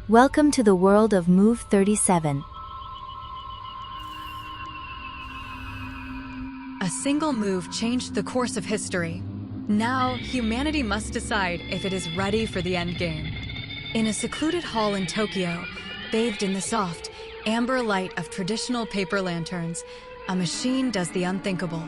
Welcome to the world of Move 37. A single move changed the course of history. Now, humanity must decide if it is ready for the end game. In a secluded hall in Tokyo, bathed in the soft, amber light of traditional paper lanterns, a machine does the unthinkable.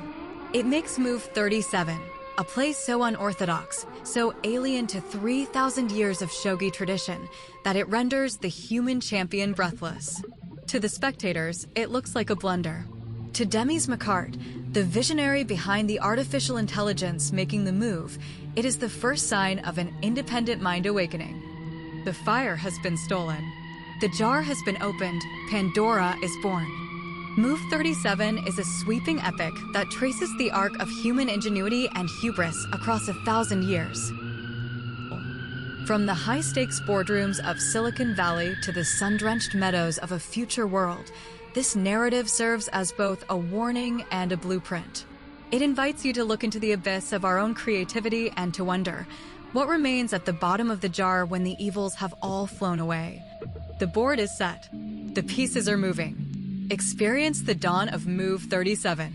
It makes Move 37, a place so unorthodox, so alien to 3,000 years of shogi tradition, that it renders the human champion breathless. To the spectators, it looks like a blunder. To Demis McCart, the visionary behind the artificial intelligence making the move, it is the first sign of an independent mind awakening. The fire has been stolen. The jar has been opened. Pandora is born. Move 37 is a sweeping epic that traces the arc of human ingenuity and hubris across 1,000 years. From the high-stakes boardrooms of Silicon Valley to the sun-drenched meadows of a future world, this narrative serves as both a warning and a blueprint. It invites you to look into the abyss of our own creativity and to wonder, what remains at the bottom of the jar when the evils have all flown away? The board is set. The pieces are moving. Experience the dawn of Move 37.